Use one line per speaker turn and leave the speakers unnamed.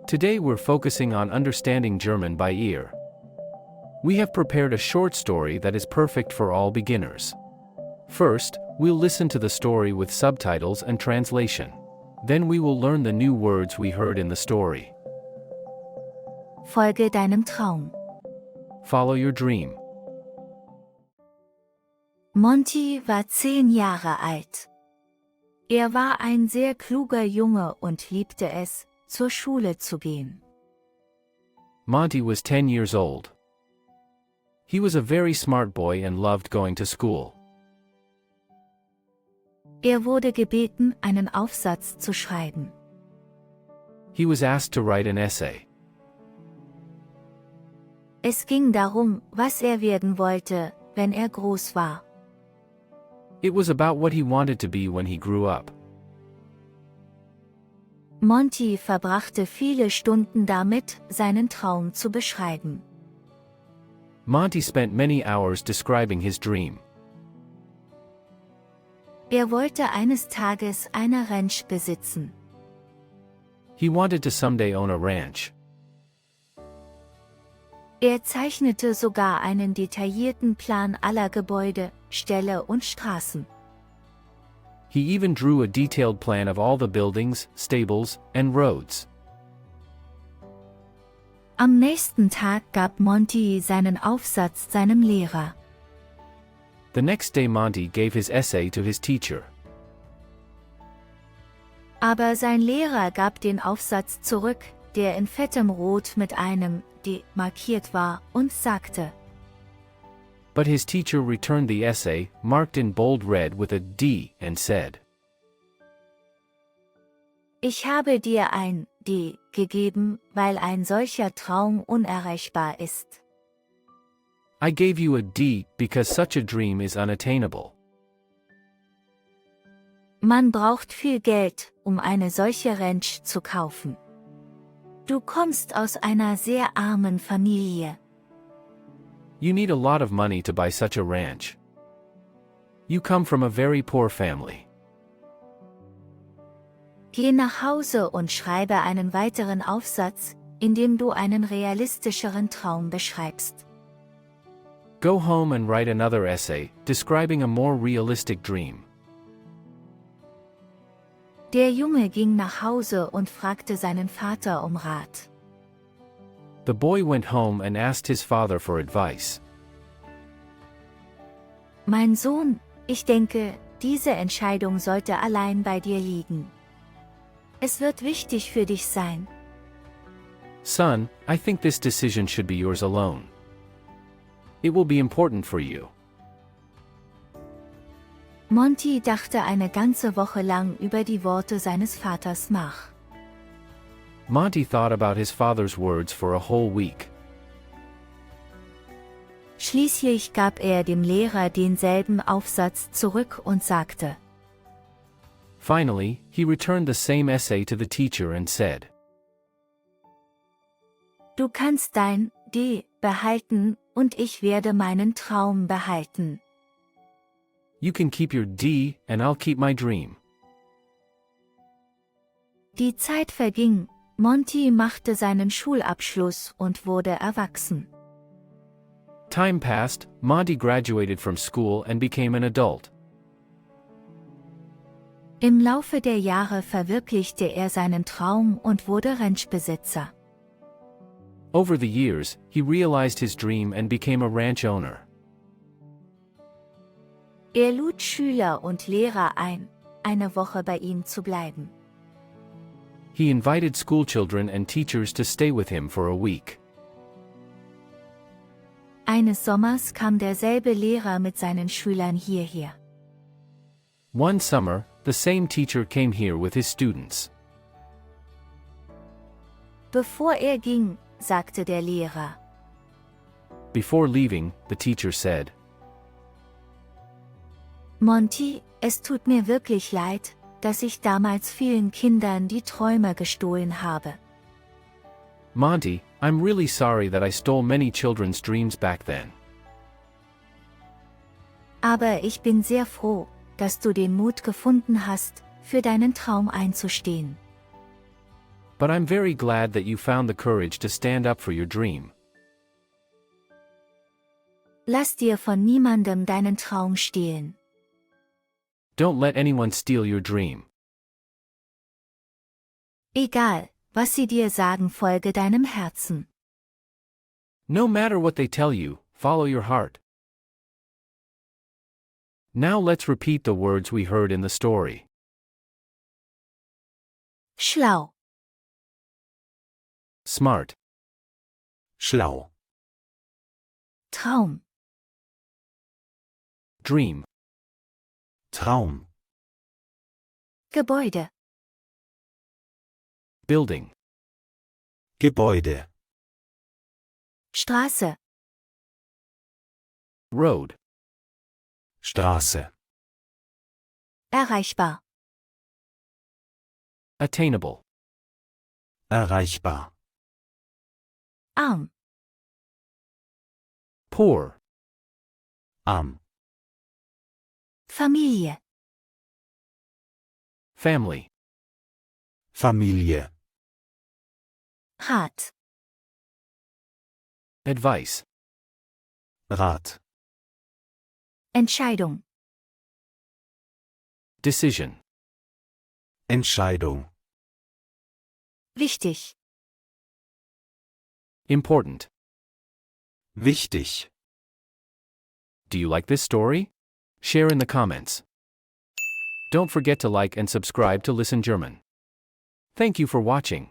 Today we're focusing on understanding German by ear. We have prepared a short story that is perfect for all beginners. First, we'll listen to the story with subtitles and translation. Then we will learn the new words we heard in the story.
Folge deinem Traum.
Follow your dream.
Monty war 10 Jahre alt. Er war ein sehr kluger Junge und liebte es, zur Schule zu gehen.
Monty was 10 years old. He was a very smart boy and loved going to school.
Er wurde gebeten, einen Aufsatz zu schreiben.
He was asked to write an essay.
Es ging darum, was er werden wollte, wenn er groß war.
It was about what he wanted to be when he grew up.
Monty verbrachte viele Stunden damit, seinen Traum zu beschreiben.
Monty spent many hours describing his dream.
Er wollte eines Tages eine Ranch besitzen.
He wanted to someday own a ranch.
Er zeichnete sogar einen detaillierten Plan aller Gebäude, Ställe und Straßen.
He even drew a detailed plan of all the buildings, stables, and roads.
Am nächsten Tag gab Monty seinen Aufsatz seinem Lehrer.
The next day Monty gave his essay to his teacher.
Aber sein Lehrer gab den Aufsatz zurück, der in fettem Rot mit einem D markiert war, und sagte:
But his teacher returned the essay, marked in bold red with a D, and said,
Ich habe dir ein D gegeben, weil ein solcher Traum unerreichbar ist.
I gave you a D because such a dream is unattainable.
Man braucht viel Geld, um eine solche Ranch zu kaufen. Du kommst aus einer sehr armen Familie.
You need a lot of money to buy such a ranch. You come from a very poor family.
Geh nach Hause und schreibe einen weiteren Aufsatz, in dem du einen realistischeren Traum beschreibst.
Go home and write another essay, describing a more realistic dream.
Der Junge ging nach Hause und fragte seinen Vater um Rat.
The boy went home and asked his father for advice.
Mein Sohn, ich denke, diese Entscheidung sollte allein bei dir liegen. Es wird wichtig für dich sein.
Son, I think this decision should be yours alone. It will be important for you.
Monty dachte eine ganze Woche lang über die Worte seines Vaters nach.
Monty thought about his father's words for a whole week.
Schließlich gab er dem Lehrer denselben Aufsatz zurück und sagte:
Finally, he returned the same essay to the teacher and said,
Du kannst dein D behalten, und ich werde meinen Traum behalten.
You can keep your D, and I'll keep my dream.
Die Zeit verging, Monty machte seinen Schulabschluss und wurde erwachsen.
Time passed, Monty graduated from school and became an adult.
Im Laufe der Jahre verwirklichte er seinen Traum und wurde Ranchbesitzer.
Over the years, he realized his dream and became a ranch owner.
Er lud Schüler und Lehrer ein, eine Woche bei ihm zu bleiben.
He invited schoolchildren and teachers to stay with him for a week.
Eines Sommers kam derselbe Lehrer mit seinen Schülern hierher.
One summer, the same teacher came here with his students.
Bevor er ging, sagte der Lehrer:
Before leaving, the teacher said,
Monty, es tut mir wirklich leid, dass ich damals vielen Kindern die Träume gestohlen habe.
Monty, I'm really sorry that I stole many children's dreams back then.
Aber ich bin sehr froh, dass du den Mut gefunden hast, für deinen Traum einzustehen.
But I'm very glad that you found the courage to stand up for your dream.
Lass dir von niemandem deinen Traum stehlen.
Don't let anyone steal your dream.
Egal, was sie dir sagen, folge deinem Herzen.
No matter what they tell you, follow your heart. Now let's repeat the words we heard in the story.
Schlau,
Smart,
Schlau.
Traum,
dream,
Traum.
Gebäude,
building,
Gebäude.
Straße,
road,
Straße.
erreichbar,
attainable,
Erreichbar.
arm,
poor,
Arm.
Familie,
family,
Familie.
Rat,
advice,
Rat.
Entscheidung,
decision,
Entscheidung.
wichtig,
important.
Wichtig.
Do you like this story? Share in the comments. Don't forget to like and subscribe to Listen German. Thank you for watching.